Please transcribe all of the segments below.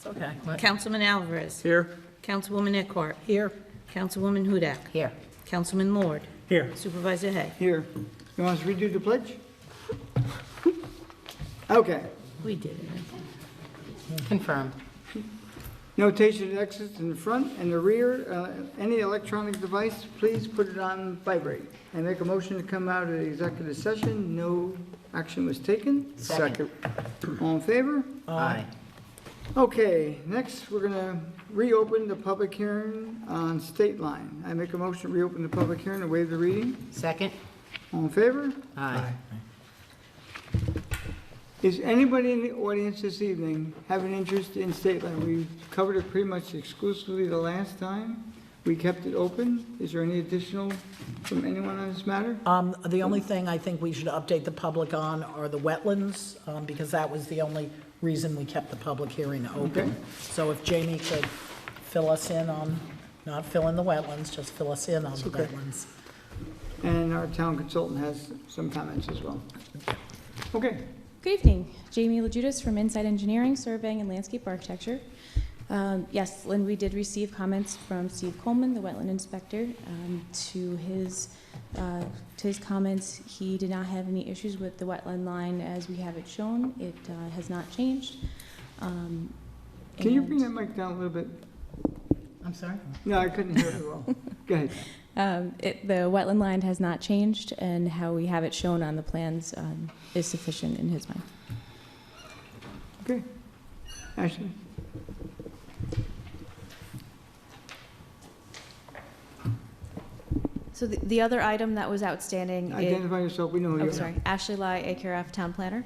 Okay. Councilman Alvarez. Here. Councilwoman Eckhart. Here. Councilwoman Hudak. Here. Councilman Lord. Here. Supervisor Hay. Here. You want us to redo the pledge? Okay. We did it. Confirmed. Notation of exits in the front and the rear. Any electronic device, please put it on vibrate. I make a motion to come out of the executive session. No action was taken. Second. All in favor? Aye. Okay, next, we're going to reopen the public hearing on State Line. I make a motion to reopen the public hearing and waive the reading. Second? All in favor? Aye. Is anybody in the audience this evening have an interest in State Line? We covered it pretty much exclusively the last time. We kept it open. Is there any additional from anyone on this matter? The only thing I think we should update the public on are the wetlands, because that was the only reason we kept the public hearing Okay. open. So if Jamie could fill us in on, not fill in the wetlands, just fill us in on the Okay. wetlands. And our town consultant has some comments as well. Okay. Good evening, Jamie LaJudas from Inside Engineering, Surveying and Landscape Architecture. Yes, Lynn, we did receive comments from Steve Coleman, the wetland inspector. To his comments, he did not have any issues with the wetland line as we have it shown. It has not changed. Can you and, bring that mic down a little bit? I'm sorry? No, I couldn't hear it well. Go ahead. The wetland line has not changed, and how we have it shown on the plans is sufficient in his mind. Okay. Ashley? So the other item that was outstanding is... Identify yourself, we know who you Oh, are. sorry. Ashley Lai, AKRF Town Planner.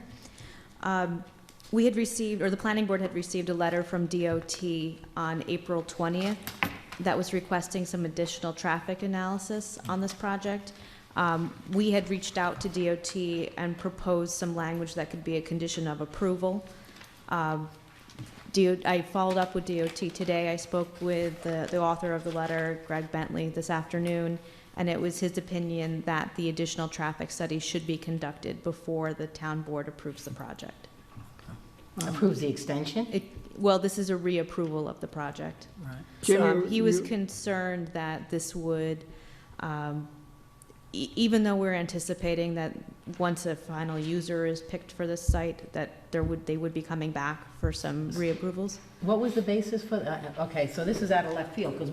We had received, or the planning board had received a letter from DOT on April 20th that was requesting some additional traffic analysis on this project. We had reached out to DOT and proposed some language that could be a condition of approval. I followed up with DOT today. I spoke with the author of the letter, Greg Bentley, this afternoon, and it was his opinion that the additional traffic study should be conducted before the town board approves the project. Approves the extension? Well, this is a reapproval of the project. Right. Jimmy, He was you- concerned that this would, even though we're anticipating that once a final user is picked for this site, that they would be coming back for some reapprovals. What was the basis for, okay, so this is out of left field, because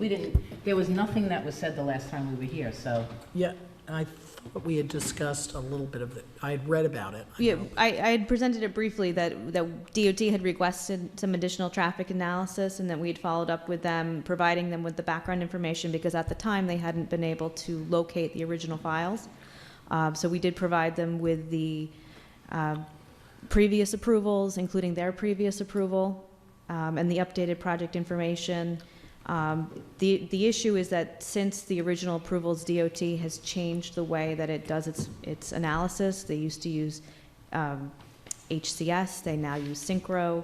there was nothing that was said the last time we were here, so. Yeah, I thought we had discussed a little bit of it. I had read about it. Yeah, I had presented it briefly that DOT had requested some additional traffic analysis, and that we had followed up with them, providing them with the background information, because at the time they hadn't been able to locate the original files. So we did provide them with the previous approvals, including their previous approval, and the updated project information. The issue is that since the original approvals, DOT has changed the way that it does its analysis. They used to use HCS, they now use Synchro.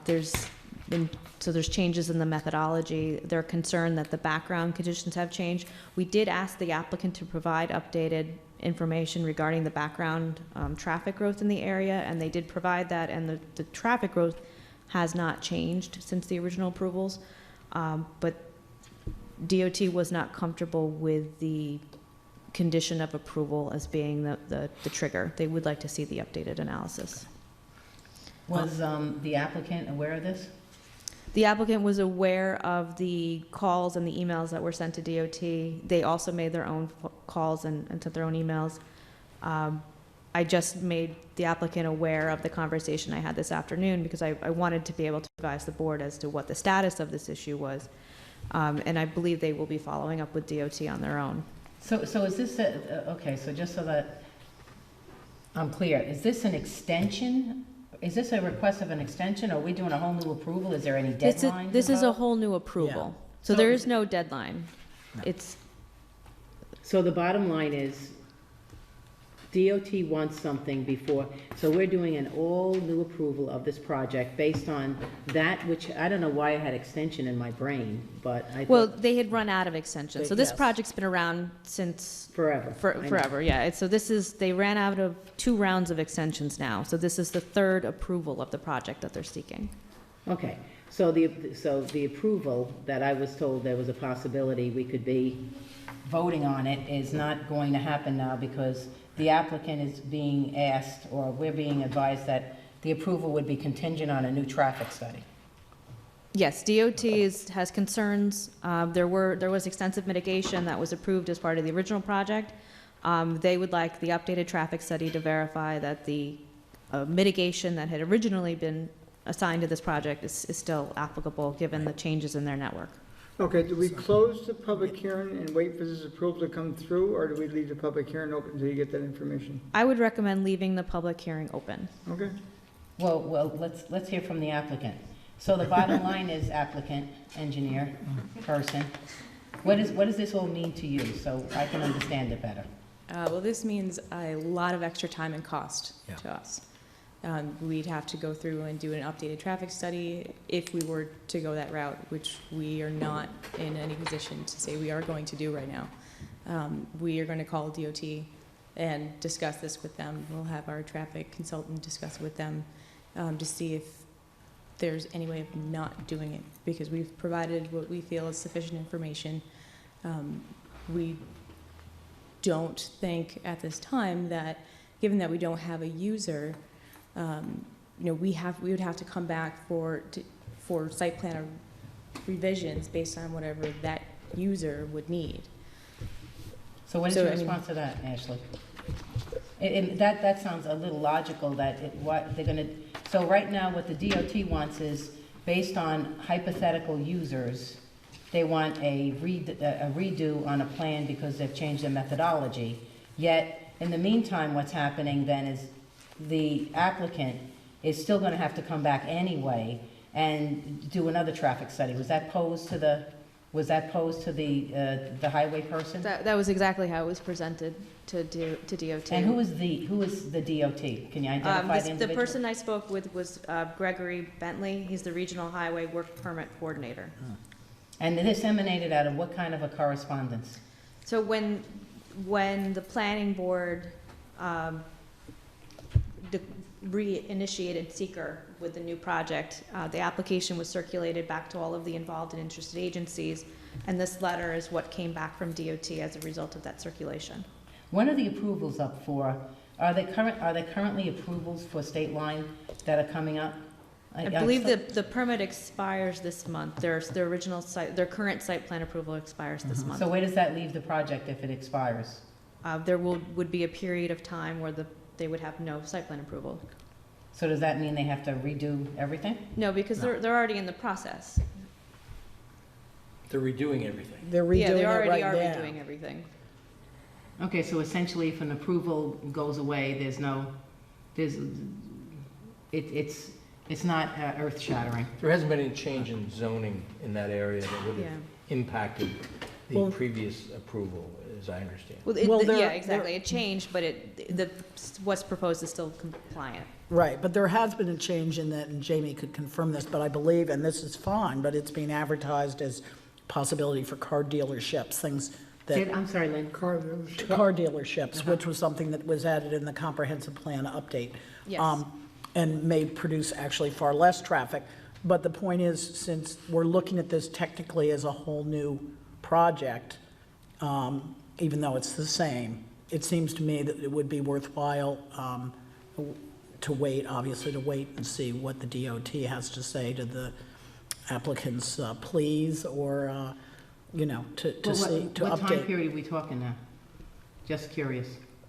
There's changes in the methodology. They're concerned that the background conditions have changed. We did ask the applicant to provide updated information regarding the background traffic growth in the area, and they did provide that, and the traffic growth has not changed since the original approvals. But DOT was not comfortable with the condition of approval as being the trigger. They would like to see the updated analysis. Was the applicant aware of this? The applicant was aware of the calls and the emails that were sent to DOT. They also made their own calls and sent their own emails. I just made the applicant aware of the conversation I had this afternoon because I wanted to be able to advise the board as to what the status of this issue was. And I believe they will be following up with DOT on their own. So is this, okay, so just so that I'm clear, is this an extension? Is this a request of an extension, or are we doing a whole new approval? Is there any deadline? This is a whole new approval. So there is no deadline. It's, So the bottom line is, DOT wants something before, so we're doing an all-new approval of this project based on that, which, I don't know why I had extension in my brain, but I well, thought they had run out of extensions. So this Yes. project's been around since forever. I know. forever, yeah. So they ran out of 2 rounds of extensions now. So this is the 3rd approval of the project that they're seeking. Okay, So the approval that I was told there was a possibility we could be voting on it is not going to happen now because the applicant is being asked, or we're being advised that the approval would be contingent on a new traffic study. Yes, DOT has concerns. There was extensive mitigation that was approved as part of the original project. They would like the updated traffic study to verify that the mitigation that had originally been assigned to this project is still applicable, given the changes in their network. Okay, do we close the public hearing and wait for this approval to come through, or do we leave the public hearing open until you get that information? I would recommend leaving the public hearing open. Okay. Well, let's hear from the applicant. So the bottom line is applicant, engineer, person. What does this all mean to you, so I can understand it better? Well, this means a lot of extra time and cost to us. We'd have to go through and do an updated traffic study if we were to go that route, which we are not in any position to say we are going to do right now. We are going to call DOT and discuss this with them. We'll have our traffic consultant discuss it with them to see if there's any way of not doing it, because we've provided what we feel is sufficient information. We don't think at this time that, given that we don't have a user, we would have to come back for site plan revisions based on whatever that user would need. So what is So, your I mean- response to that, Ashley? That sounds a little logical, that what they're gonna, so right now, what the DOT wants is, based on hypothetical users, they want a redo on a plan because they've changed their methodology. Yet, in the meantime, what's happening then is the applicant is still gonna have to come back anyway and do another traffic study. Was that posed to the highway person? That was exactly how it was presented to DOT. And who is the DOT? Can you identify the individual? The person I spoke with was Gregory Bentley. He's the Regional Highway Work Permit Coordinator. And this emanated out of what kind of a correspondence? So when the planning board reinitiated seeker with the new project, the application was circulated back to all of the involved and interested agencies, and this letter is what came back from DOT as a result of that circulation. When are the approvals up for? Are they currently approvals for State Line that are coming up? I believe the permit expires this month. Their current site plan approval expires this month. So where does that leave the project if it expires? There would be a period of time where they would have no site plan approval. So does that mean they have to redo everything? No, because they're already in the process. They're redoing everything. They're redoing Yeah, they it already right are now. redoing everything. Okay, so essentially if an approval goes away, it's not earth-shattering. There hasn't been any change in zoning in that area that would Yeah. have impacted the Well- previous approval, as I understand. Well, Yeah, they're- exactly. It changed, but what's proposed is still compliant. Right, but there has been a change in that, and Jamie could confirm this, but I believe, and this is fine, but it's being advertised as possibility for car dealerships, things that, I'm sorry, Lynn. Car dealership. car dealerships, which was something that was added in the comprehensive plan update. Yes. And may produce actually far less traffic. But the point is, since we're looking at this technically as a whole new project, even though it's the same, it seems to me that it would be worthwhile to wait and see what the DOT has to say to the applicant's pleas, or, to see, to What time update. period are we talking now? Just curious.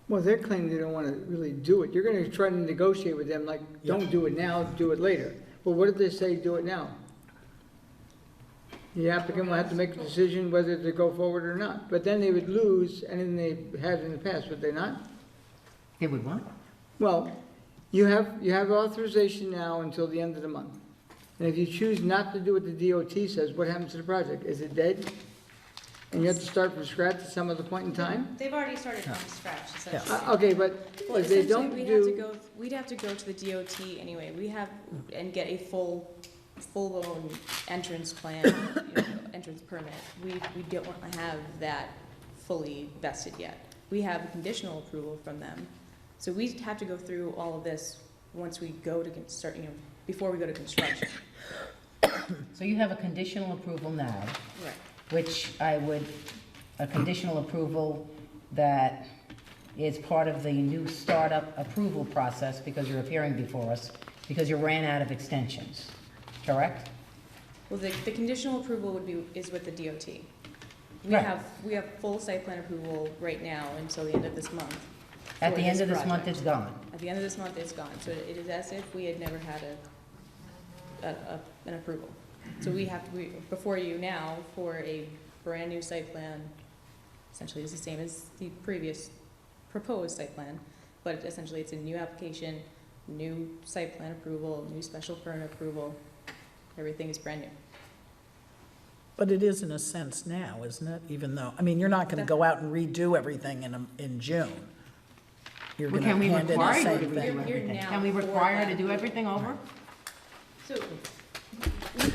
Well, they're claiming they don't want to really do it. You're going to try to negotiate with them, like, don't do it now, do it later. Well, what if they say do it now? The applicant will have to make a decision whether to go forward or not. But then they would lose anything they had in the past, would they not? They would what? Well, you have authorization now until the end of the month. And if you choose not to do what the DOT says, what happens to the project? Is it dead? And you have to start from scratch at some other point in time? They've already started from scratch, essentially. Okay, but Well, if they essentially, don't we'd have to go to the DOT anyway. And get a full-blown entrance plan, entrance permit. We don't want to have that fully vested yet. We have conditional approval from them. So we have to go through all of this once we go to start, before we go to construction. So you have a conditional approval now, Right. which a conditional approval that is part of the new startup approval process because you're appearing before us, because you ran out of extensions, correct? Well, the conditional approval is with the DOT. Right. We have full site plan approval right now until the end of this month. At for the end this of this month, project. it's gone. At the end of this month, it's gone. So it is as if we had never had an approval. So we before you now for a brand-new site plan, essentially it's the same as the previous proposed site plan, but essentially it's a new application, new site plan approval, new special permit approval. Everything is brand new. But it is in a sense now, isn't it? Even though, I mean, you're not gonna go out and redo everything in June. You're Well, gonna can we hand in the require you same to redo thing. You're everything? now Can we for require that. to do everything over? So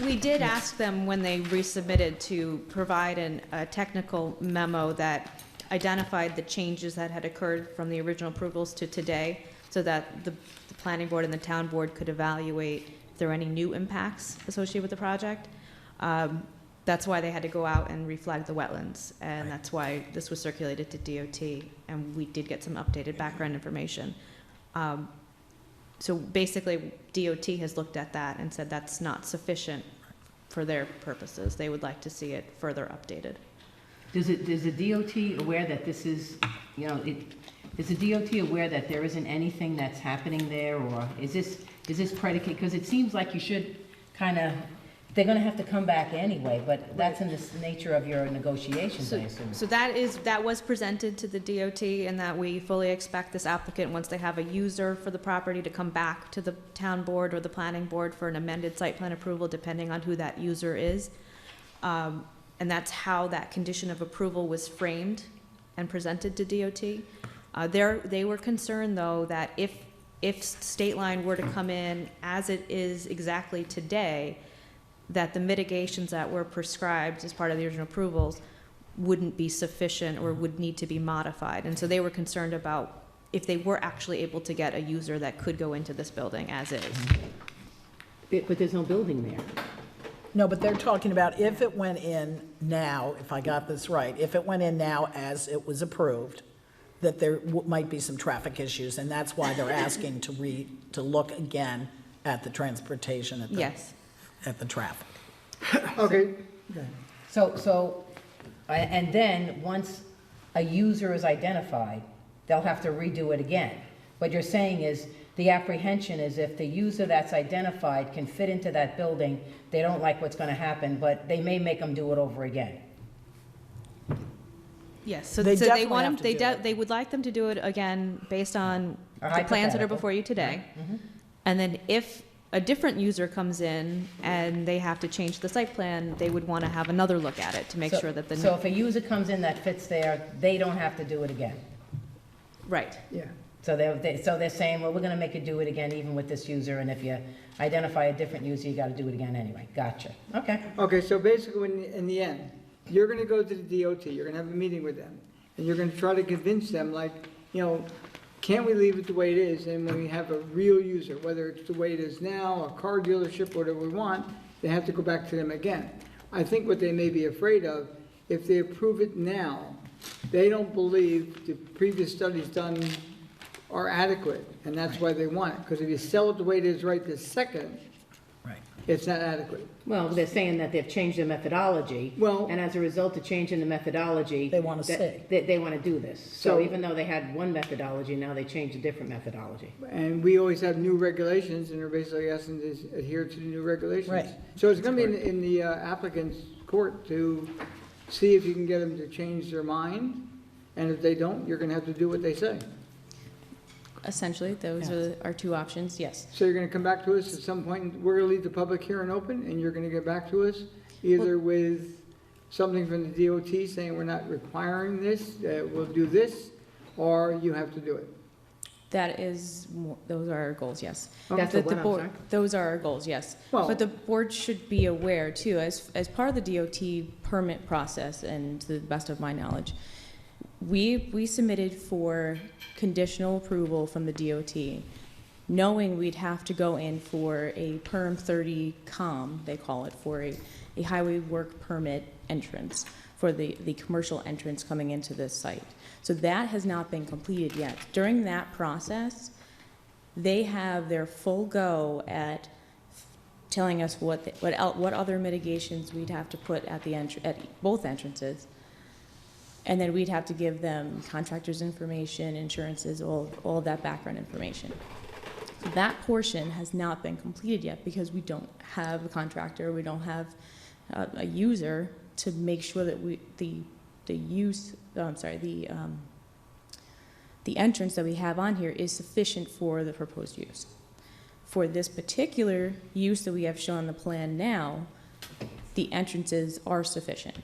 We did ask them when they resubmitted to provide a technical memo that identified the changes that had occurred from the original approvals to today, so that the planning board and the town board could evaluate if there are any new impacts associated with the project. That's why they had to go out and reflag the wetlands, and that's why this was circulated to DOT, and we did get some updated background information. So basically, DOT has looked at that and said that's not sufficient for their purposes. They would like to see it further updated. Is the DOT aware that this is, is the DOT aware that there isn't anything that's happening there, or is this predicated, because it seems like you should kind of, they're gonna have to come back anyway, but that's in the nature of your negotiations, I assume. So that was presented to the DOT, and that we fully expect this applicant, once they have a user for the property, to come back to the town board or the planning board for an amended site plan approval, depending on who that user is. And that's how that condition of approval was framed and presented to DOT. They were concerned, though, that if State Line were to come in as it is exactly today, that the mitigations that were prescribed as part of the original approvals wouldn't be sufficient or would need to be modified. And so they were concerned about if they were actually able to get a user that could go into this building as is. But there's no building there. No, but they're talking about if it went in now, if I got this right, if it went in now as it was approved, that there might be some traffic issues, and that's why they're asking to look again at the transportation, Yes. at the traffic. Okay, And then, once a user is identified, they'll have to redo it again. What you're saying is, the apprehension is if the user that's identified can fit into that building, they don't like what's gonna happen, but they may make them do it over again. Yes, so They they definitely want have them, to do it. they would like them to do it again based on A the plans that are hypothetical. before you today. Mhm. And then if a different user comes in and they have to change the site plan, they would want to have another look at it to make sure that So if a user comes in that fits there, they don't have to do it again. right. yeah. So they're saying, well, we're gonna make you do it again even with this user, and if you identify a different user, you gotta do it again anyway. Gotcha. Okay. Okay, so basically, in the end, you're gonna go to the DOT, you're gonna have a meeting with them, and you're gonna try to convince them, like, can't we leave it the way it is, and when we have a real user, whether it's the way it is now, a car dealership, whatever we want, they have to go back to them again. I think what they may be afraid of, if they approve it now, they don't believe the previous studies done are adequate, and that's why they want it, because if you sell it the way it is right this second, Right. it's not adequate. Well, they're saying that they've changed their methodology. Well- And as a result of changing the methodology. They wanna that- see. They wanna do this. So So- even though they had one methodology, now they changed a different methodology. And we always have new regulations, and they're basically asking to adhere to the new regulations. Right. So it's gonna be in the applicant's court to see if you can get them to change their mind, and if they don't, you're gonna have to do what they say. essentially, those are our two options, yes. So you're gonna come back to us at some point, we're gonna leave the public hearing open, and you're gonna get back to us, either with something from the DOT saying we're not requiring this, we'll do this, or you have to do it. Those are our goals, yes. That's The- a what, the I'm board- sorry? Those are our goals, yes. Well- But the board should be aware too, as part of the DOT permit process, and to the best of my knowledge, we submitted for conditional approval from the DOT knowing we'd have to go in for a perm 30 com, they call it, for a highway work permit entrance for the commercial entrance coming into this site. So that has not been completed yet. During that process, they have their full go at telling us what other mitigations we'd have to put at at both entrances. And then we'd have to give them contractors' information, insurances, all of that background information. So that portion has not been completed yet because we don't have a contractor, we don't have a user to make sure that the entrance that we have on here is sufficient for the proposed use. For this particular use that we have shown on the plan now, the entrances are sufficient.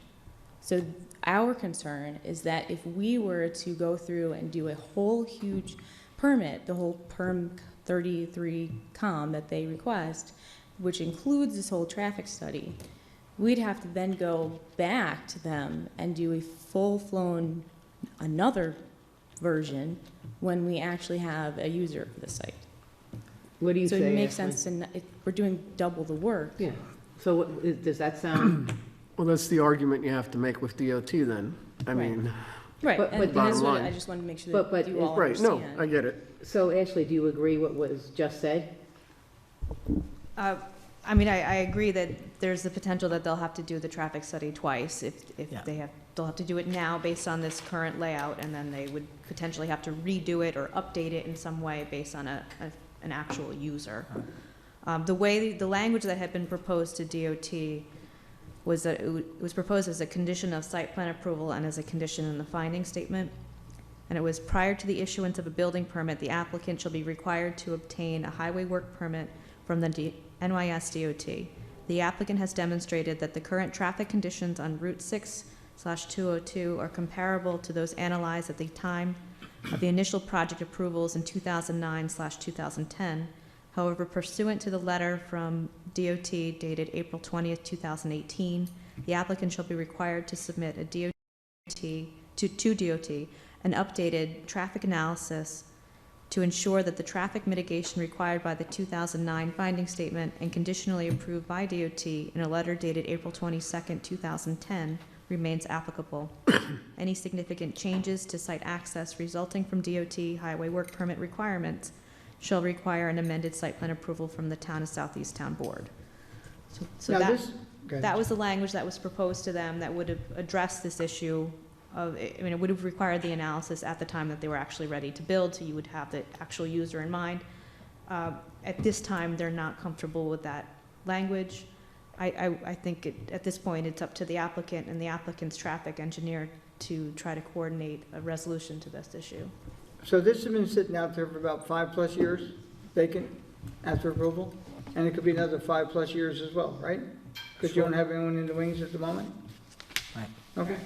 So our concern is that if we were to go through and do a whole huge permit, the whole perm 33 com that they request, which includes this whole traffic study, we'd have to then go back to them and do a full-flown another version when we actually have a user for the site. What do you So say? it makes Ashley? sense, we're doing double the work. Yeah. So does that sound, Well, that's the argument you have to make with DOT then. I Right. mean, Right, But- and but that's bottom what, line. I just want to make sure But- that you all right, no, understand. I get it. so Ashley, do you agree what was just said? I mean, I agree that there's the potential that they'll have to do the traffic study twice if Yeah. they'll have to do it now based on this current layout, and then they would potentially have to redo it or update it in some way based on an actual user. The language that had been proposed to DOT was that it was proposed as a condition of site plan approval and as a condition in the finding statement. And it was prior to the issuance of a building permit, the applicant shall be required to obtain a highway work permit from the NYS DOT. The applicant has demonstrated that the current traffic conditions on Route 6/202 are comparable to those analyzed at the time of the initial project approvals in 2009/2010. However, pursuant to the letter from DOT dated April 20th, 2018, the applicant shall be required to submit a to DOT an updated traffic analysis to ensure that the traffic mitigation required by the 2009 finding statement and conditionally approved by DOT in a letter dated April 22nd, 2010 remains applicable. Any significant changes to site access resulting from DOT highway work permit requirements shall require an amended site plan approval from the Town of Southeast Town Board. So Now that, this, go ahead. that was the language that was proposed to them that would have addressed this issue of, I mean, it would have required the analysis at the time that they were actually ready to build, so you would have the actual user in mind. At this time, they're not comfortable with that language. I think at this point, it's up to the applicant and the applicant's traffic engineer to try to coordinate a resolution to this issue. So this has been sitting out there for about 5+ years, vacant, after approval? And it could be another 5+ years as well, right? Because you don't have anyone in the wings at the moment? Right. Okay.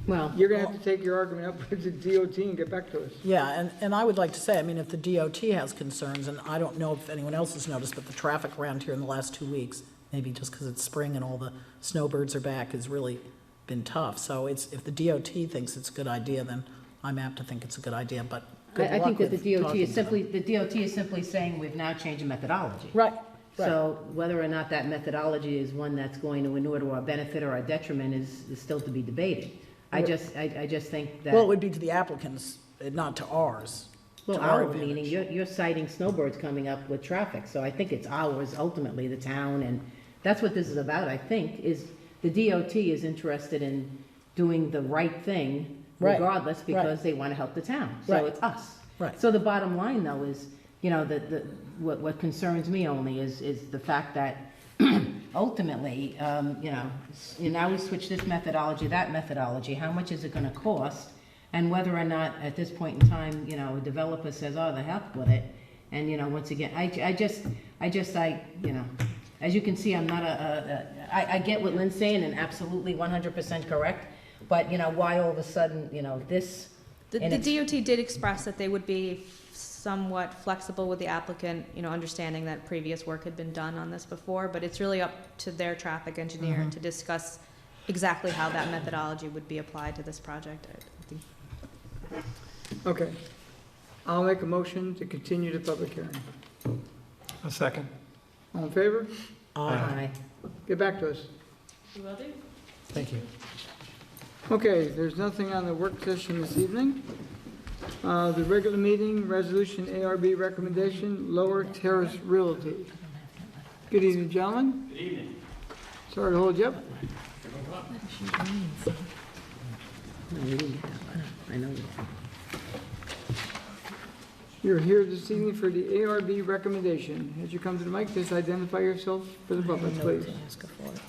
Well, You're gonna have to take your argument up with the DOT and get back to us. Yeah, and I would like to say, I mean, if the DOT has concerns, and I don't know if anyone else has noticed, but the traffic around here in the last 2 weeks, maybe just because it's spring and all the snowbirds are back, has really been tough. So if the DOT thinks it's a good idea, then I'm apt to think it's a good idea, but good I think luck that the with DOT talking is to simply, the DOT is simply saying we've now changed the methodology. them. Right, right. So whether or not that methodology is one that's going to inure to our benefit or our detriment is still to be debated. I just think that. Well, it would be to the applicants, not to ours. Well, to our our meaning, advantage. you're citing snowbirds coming up with traffic, so I think it's ours, ultimately, the town, and that's what this is about, I think, is the DOT is interested in doing the right thing Right, regardless, right. because they want to help the town, so Right. it's us. Right. So the bottom line, though, is, you know, what concerns me only is the fact that ultimately, you know, now we switch this methodology, that methodology, how much is it gonna cost? And whether or not, at this point in time, you know, a developer says, oh, the heck with it. And, you know, once again, I you know, as you can see, I'm not I get what Lynn's saying, and absolutely 100% correct. But, you know, why all of a sudden, you know, this. The and it's- DOT did express that they would be somewhat flexible with the applicant, you know, understanding that previous work had been done on this before, but it's really up to their traffic engineer to discuss exactly how that methodology would be applied to this project. I think Okay. I'll make a motion to continue the public hearing. A second. All in favor? Aye. Get back to us. Thank you. Okay, there's nothing on the work session this evening. The regular meeting, resolution ARB recommendation, Lower Terrace Realty. Good evening, gentlemen. Good evening. Sorry to hold you up. No, we didn't get that one. I know we didn't. You're here this evening for the ARB recommendation. As you come to the mic, just identify yourself for the public, please. Ask her for it.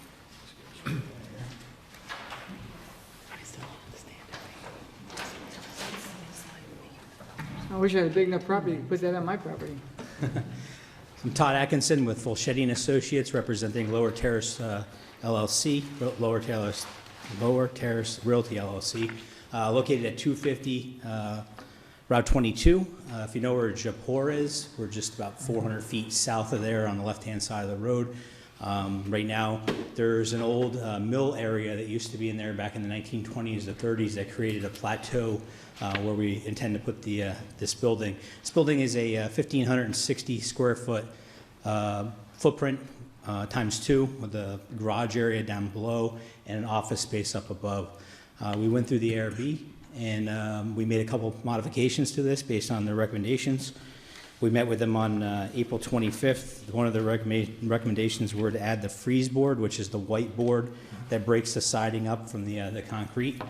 I still don't understand. I wish I had a big enough property to put that on my property. I'm Todd Atkinson with Fulchetti and Associates, representing Lower Terrace LLC, Lower Terrace Realty LLC, located at 250 Route 22. If you know where Japor is, we're just about 400 feet south of there on the left-hand side of the road. Right now, there's an old mill area that used to be in there back in the 1920s, the 30s, that created a plateau where we intend to put this building. This building is a 1,560 square foot footprint times 2 with a garage area down below and an office space up above. We went through the ARB and we made a couple modifications to this based on their recommendations. We met with them on April 25th. One of the recommendations were to add the freeze board, which is the white board that breaks the siding up from the concrete.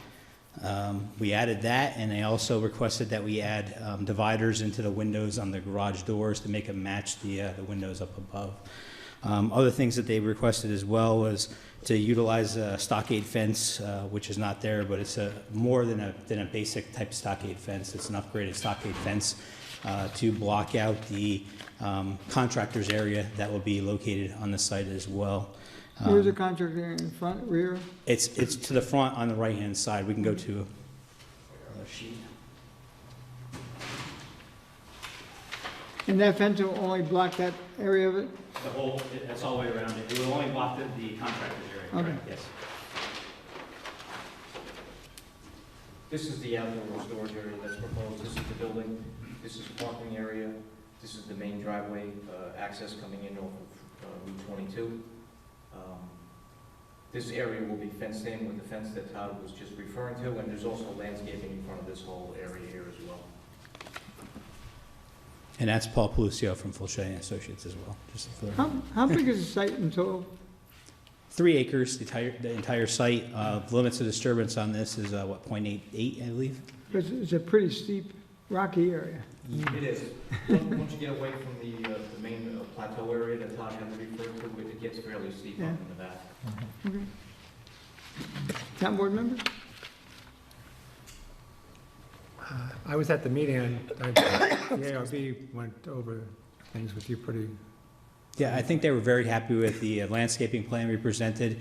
We added that, and they also requested that we add dividers into the windows on the garage doors to make them match the windows up above. Other things that they requested as well was to utilize a stockade fence, which is not there, but it's more than a basic type stockade fence. It's an upgraded stockade fence to block out the contractor's area that will be located on the site as well. Where's the contractor area, in front, rear? It's to the front on the right-hand side. We can go to another sheet. And that fence will only block that area of it? The whole, that's all the way around it. It will only block the contractor's area, Okay. correct? Yes. This is the outdoor storage area that's proposed. This is the building. This is the parking area. This is the main driveway access coming in off of Route 22. This area will be fenced in with the fence that Todd was just referring to, and there's also landscaping in front of this whole area here as well. And that's Paul Pelucio from Fulchetti and Associates as well. Just for How big is the site in total? 3 acres, the entire site. The limits of disturbance on this is, 0.88, I believe? It's a pretty steep, rocky area. It is. Once you get away from the main plateau area that Todd had referred to, it gets fairly steep up in the back. Okay. Town board members? I was at the meeting, and the ARB went over things with you pretty. Yeah, I think they were very happy with the landscaping plan we presented.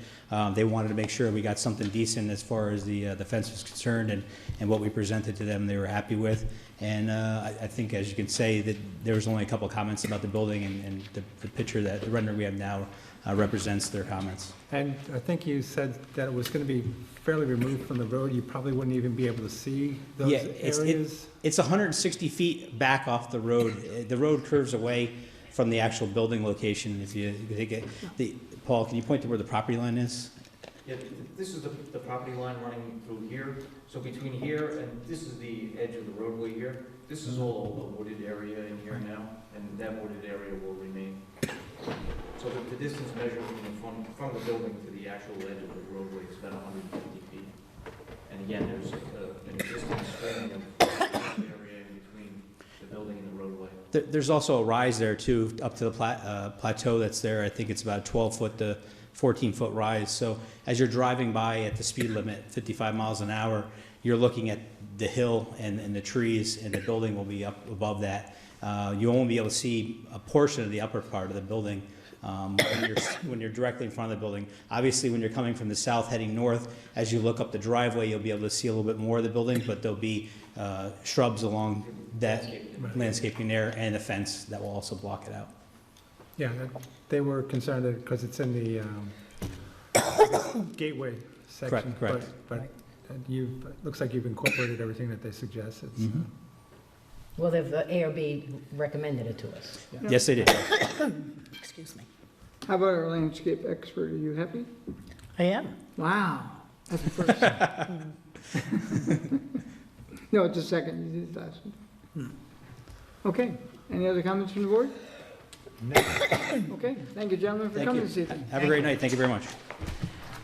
They wanted to make sure we got something decent as far as the fence was concerned, and what we presented to them they were happy with. And I think, as you can say, that there was only a couple of comments about the building, and the picture, that the render we have now represents their comments. And I think you said that it was going to be fairly removed from the road. You probably wouldn't even be able to see those Yeah, areas. It's 160 feet back off the road. The road curves away from the actual building location. If you take it, Paul, can you point to where the property line is? Yeah, this is the property line running through here. So between here and this is the edge of the roadway here. This is all a wooded area in here now, and that wooded area will remain. So the distance measured from the building to the actual edge of the roadway is about 150 feet. And again, there's an existing screening of area in between the building and the roadway. There's also a rise there too, up to the plateau that's there. I think it's about 12-foot to 14-foot rise. So as you're driving by at the speed limit, 55 miles an hour, you're looking at the hill and the trees, and the building will be up above that. You won't be able to see a portion of the upper part of the building when you're directly in front of the building. Obviously, when you're coming from the south heading north, as you look up the driveway, you'll be able to see a little bit more of the building, but there'll be shrubs along that landscaping there, and a fence that will also block it out. Yeah, they were concerned that because it's in the gateway section. Correct. But it looks like you've incorporated everything that they suggested. So. Well, the ARB recommended it to us. Yes, they did. Excuse me. How about our landscape expert? Are you happy? I am. Wow, that's the first. No, it's a second, you did the last one. Okay, any other comments from the board? Okay, thank you, gentlemen, for Thank coming you. this evening. Have a great night. Thank you very much.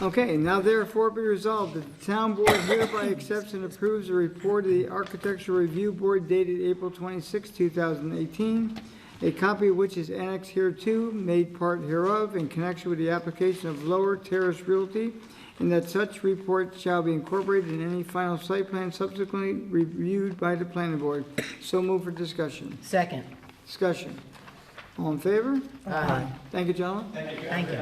Okay, now therefore be resolved that the town board hereby accepts and approves the report of the Architectural Review Board dated April 26, 2018, a copy of which is annexed hereto, made part hereof in connection with the application of Lower Terrace Realty, and that such report shall be incorporated in any final site plan subsequently reviewed by the planning board. So move for discussion. Second. Discussion. All in favor? Aye. Thank you, gentlemen. Thank you.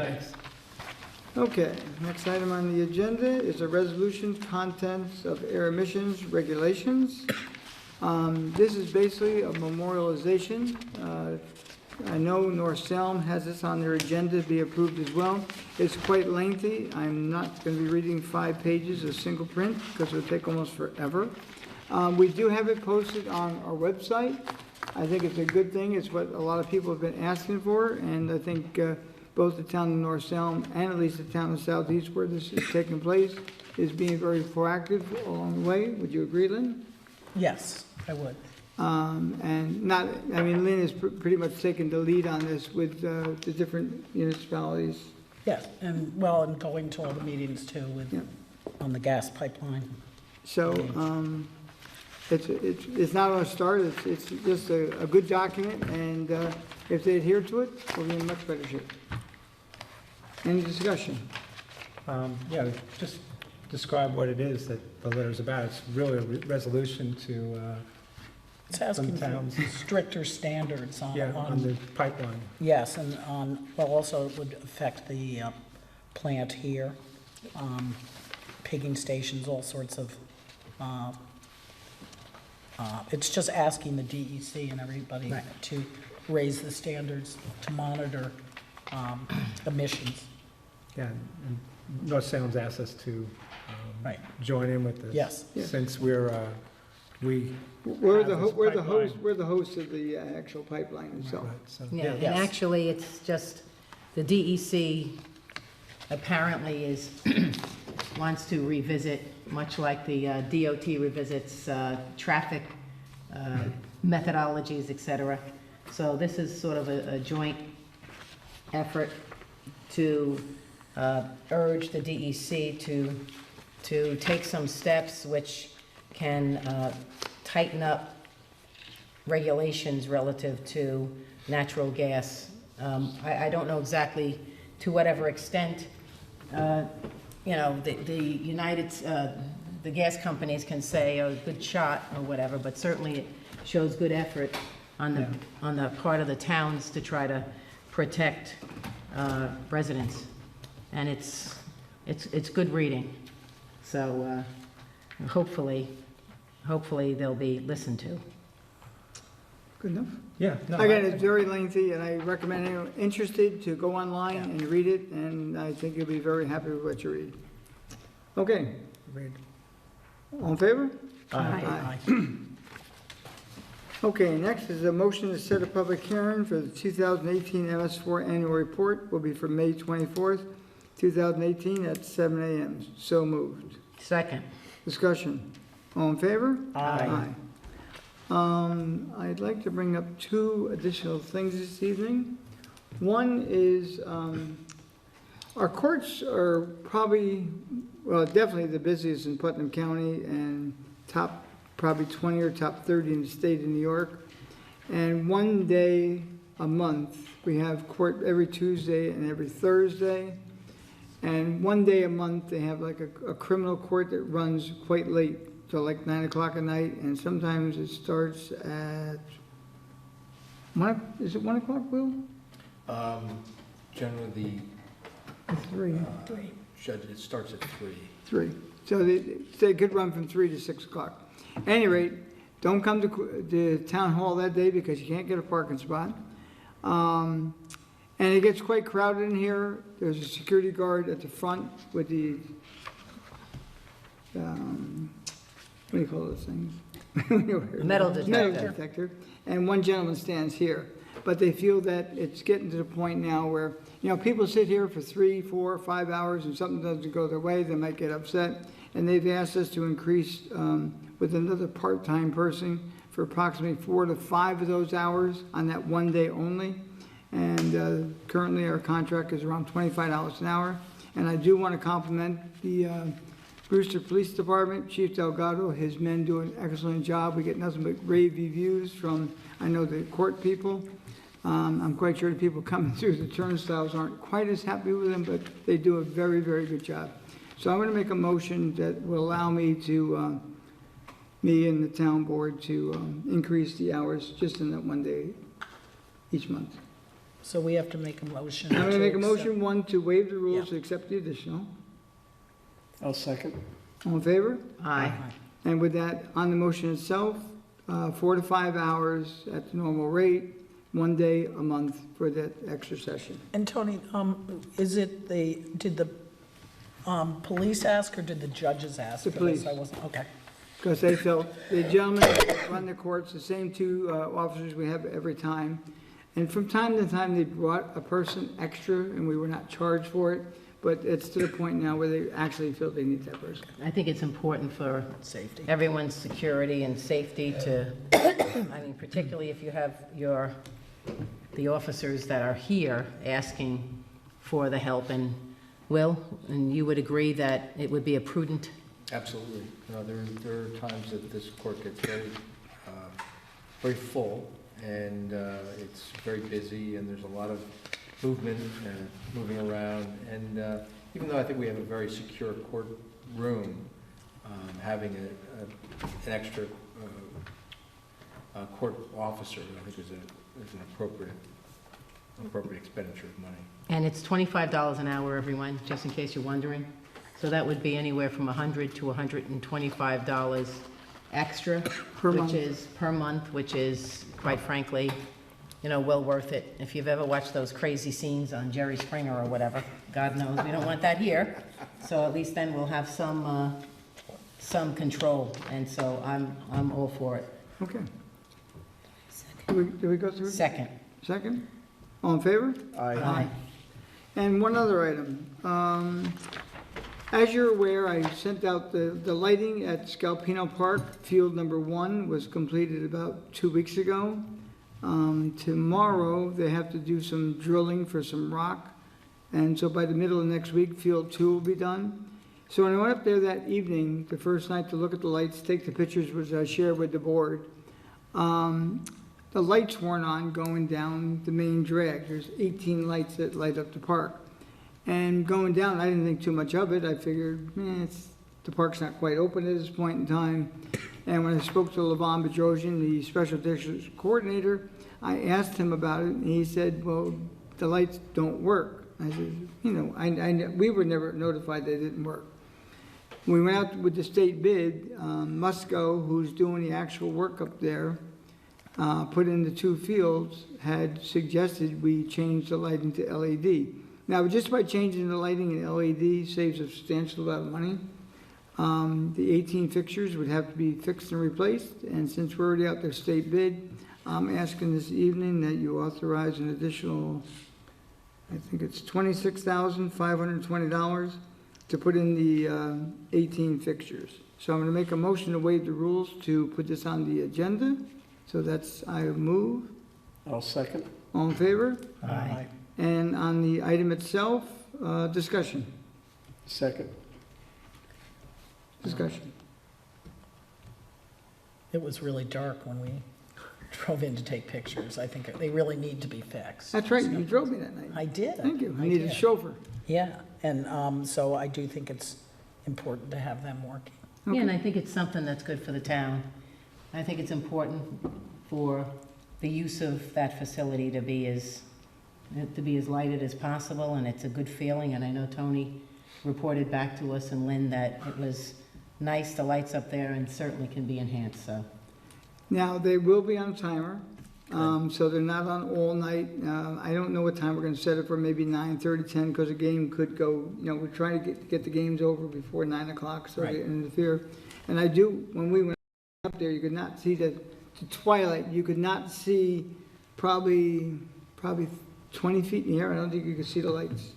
Okay, next item on the agenda is a resolution, contents of air emissions regulations. This is basically a memorialization. I know North Salem has this on their agenda to be approved as well. It's quite lengthy. I'm not going to be reading 5 pages of single print because it'll take almost forever. We do have it posted on our website. I think it's a good thing. It's what a lot of people have been asking for, and I think both the town of North Salem and at least the town of Southeast where this is taking place is being very proactive along the way. Would you agree, Lynn? Yes, I would. And not, I mean, Lynn has pretty much taken the lead on this with the different municipalities. Yes, and well, and going to all the meetings too with, Yeah. on the gas pipeline. So it's not going to start, it's just a good document, and if they adhere to it, we'll be in much better shape. Any discussion? Yeah, just describe what it is that the letter's about. It's really a resolution to, It's asking for Sometimes. stricter standards on, yeah, on the pipeline. yes, and on, well, also it would affect the plant here, pigging stations, all sorts of, it's just asking the DEC and everybody Right. to raise the standards to monitor emissions. Yeah, and North Salem's asked us to Right. join in with this. Yes. Yeah. Since we're We're the, have this we're the pipeline. host, we're the host of the actual pipeline itself. Right, so, Yeah, and Yes. actually, it's just, the DEC apparently is, wants to revisit, much like the DOT revisits traffic methodologies, et cetera. So this is sort of a joint effort to urge the DEC to take some steps which can tighten up regulations relative to natural gas. I don't know exactly to whatever extent, you know, the gas companies can say, oh, good shot or whatever, but certainly it shows good effort on the part of the towns to try to protect residents. And it's good reading. So hopefully they'll be listened to. Good enough? yeah. no, Again, it's very lengthy, and I recommend anyone interested to go online and read it, and I think you'll be very happy with what you read. Okay, Agreed. all in favor? Aye. Okay, next is a motion to set a public hearing for the 2018 MS4 annual report, will be for May 24th, 2018 at 7 a.m. So moved. Second. Discussion. All in favor? Aye. I'd like to bring up 2 additional things this evening. One is, our courts are probably, well, definitely the busiest in Putnam County and top, probably 20 or top 30 in the state of New York. And one day a month, we have court every Tuesday and every Thursday. And one day a month, they have like a criminal court that runs quite late, till like 9 o'clock at night, and sometimes it starts at, is it 1 o'clock, Will? Generally, 3. it starts at 3. 3. So they could run from 3 to 6 o'clock. At any rate, don't come to the town hall that day because you can't get a parking spot. And it gets quite crowded in here. There's a security guard at the front with the, what do you call those things? Metal detector. detector, and one gentleman stands here. But they feel that it's getting to the point now where, people sit here for 3, 4, 5 hours and something doesn't go their way, they might get upset. And they've asked us to increase with another part-time person for approximately 4 to 5 of those hours on that one day only. And currently our contract is around $25 an hour. And I do want to compliment the Brewster Police Department, Chief Delgado, his men do an excellent job. We get nothing but rave reviews from, I know, the court people. I'm quite sure the people coming through the turnstiles aren't quite as happy with them, but they do a very, very good job. So I'm going to make a motion that will allow me to, me and the town board to increase the hours just in that one day each month. So we have to make a motion. I'm going to make a accept- motion, one, to waive the rules Yeah. to accept the additional. I'll second. All in favor? Aye. And with that, on the motion itself, 4 to 5 hours at the normal rate, one day a month for that extra session. And Tony, did the police ask or did the judges ask? The for this? police. I wasn't, okay. Because they felt, the gentlemen that run the courts, the same two officers we have every time. And from time to time, they brought a person extra and we were not charged for it. But it's to the point now where they actually feel they need that person. I think it's important for Safety. everyone's security and safety to, I mean, particularly if you have the officers that are here asking for the help. And Will, and you would agree that it would be a prudent, Absolutely. There are times that this court gets very full, and it's very busy, and there's a lot of movement and moving around. And even though I think we have a very secure courtroom, having an extra court officer, I think is an appropriate expenditure of money. and it's $25 an hour, everyone, just in case you're wondering. So that would be anywhere from $100 to $125 extra, Per month. per month, which is, quite frankly, well worth it. If you've ever watched those crazy scenes on Jerry Springer or whatever, God knows, we don't want that here. So at least then we'll have some control, and so I'm all for it. Okay. Do we go through? Second. Second? All in favor? Aye. And one other item. As you're aware, I sent out the lighting at Scalpino Park. Field number 1 was completed about 2 weeks ago. Tomorrow, they have to do some drilling for some rock. And so by the middle of next week, field 2 will be done. So when I went up there that evening, the first night to look at the lights, take the pictures, which I shared with the board, the lights weren't on going down the main drag. There's 18 lights that light up the park. And going down, I didn't think too much of it. I figured, the park's not quite open at this point in time. And when I spoke to Levon Bedrosian, the special district coordinator, I asked him about it, and he said, well, the lights don't work. I said, we were never notified they didn't work. We went out with the state bid. Musco, who's doing the actual work up there, put in the 2 fields, had suggested we change the lighting to LED. Now, just by changing the lighting in LED saves a substantial amount of money. The 18 fixtures would have to be fixed and replaced, and since we're already out there state bid, I'm asking this evening that you authorize an additional, I think it's $26,520 to put in the 18 fixtures. So I'm going to make a motion to waive the rules to put this on the agenda. So that's, I move. I'll second. All in favor? Aye. And on the item itself, discussion. Second. Discussion. It was really dark when we drove in to take pictures. I think they really need to be fixed. That's right, you drove me that night. I did. Thank you. I I need a did. chauffeur. Yeah, and so I do think it's important to have them working. Yeah, and I think it's something that's good for the town. I think it's important for the use of that facility to be as lighted as possible, and it's a good feeling, and I know Tony reported back to us and Lynn that it was nice, the lights up there, and certainly can be enhanced, so. Now, they will be on a timer, so they're not on all night. I don't know what time we're gonna set it for, maybe 9:30, 10, because the game could go, we're trying to get the games over before 9 o'clock, so they Right. interfere. And I do, when we went up there, you could not see the twilight. You could not see probably 20 feet in the air. I don't think you could see the lights.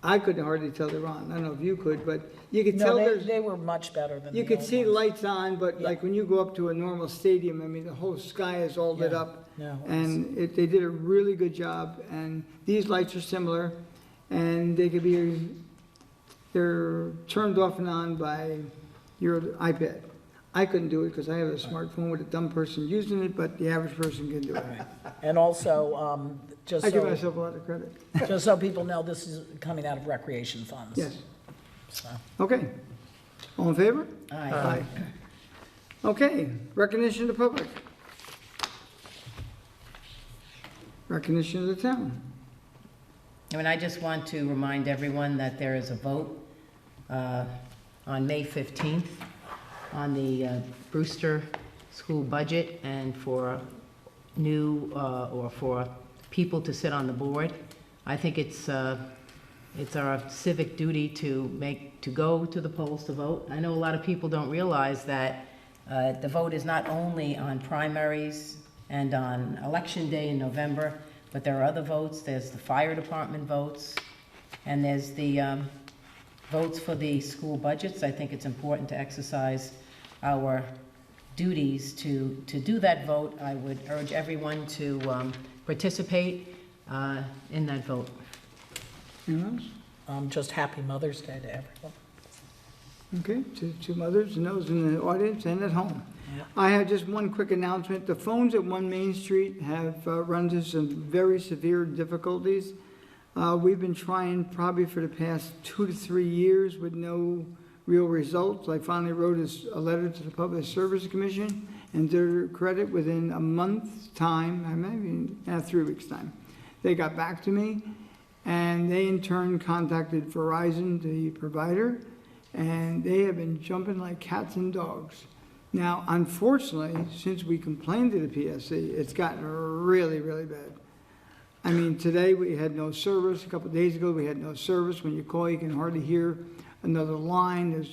I couldn't hardly tell they're on. I don't know if you could, but you could tell No, there's, they were much better than the you could old see ones. lights on, but like when you go up to a normal stadium, I mean, the whole sky is all lit Yeah. up. No, it was- And they did a really good job, and these lights are similar, and they're turned off and on by your iPad. I couldn't do it because I have a smartphone with a dumb person using it, but the average person can do it. And also, just I give so, myself a lot of credit. just so people know, this is coming out of recreation funds. Yes. So, Okay. All in favor? Aye. Okay, recognition of the public. Recognition of the town. And I just want to remind everyone that there is a vote on May 15th on the Brewster School budget and for new, or for people to sit on the board. I think it's our civic duty to go to the polls to vote. I know a lot of people don't realize that the vote is not only on primaries and on election day in November, but there are other votes. There's the fire department votes, and there's the votes for the school budgets. I think it's important to exercise our duties to do that vote. I would urge everyone to participate in that vote. Anyone else? just happy Mother's Day to everyone. Okay, to mothers and those in the audience and at home. Yeah. I have just one quick announcement. The phones at 1 Main Street have run into some very severe difficulties. We've been trying probably for the past 2 to 3 years with no real results. I finally wrote a letter to the Public Service Commission, and to their credit, within a month's time, maybe 3 weeks' time, they got back to me, and they in turn contacted Verizon, the provider, and they have been jumping like cats and dogs. Now, unfortunately, since we complained to the PSC, it's gotten really, really bad. I mean, today we had no service. A couple of days ago, we had no service. When you call, you can hardly hear another line.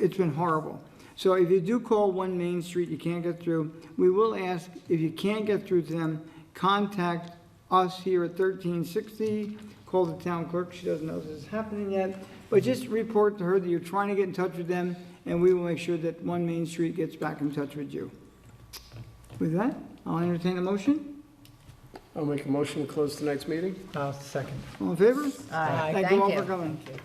It's been horrible. So if you do call 1 Main Street, you can't get through, we will ask, if you can't get through to them, contact us here at 1360. Call the town clerk. She doesn't know this is happening yet. But just report to her that you're trying to get in touch with them, and we will make sure that 1 Main Street gets back in touch with you. With that, I'll entertain a motion. I'll make a motion to close tonight's meeting. I'll second. All in favor? Aye. Thank you all for coming. Thank you.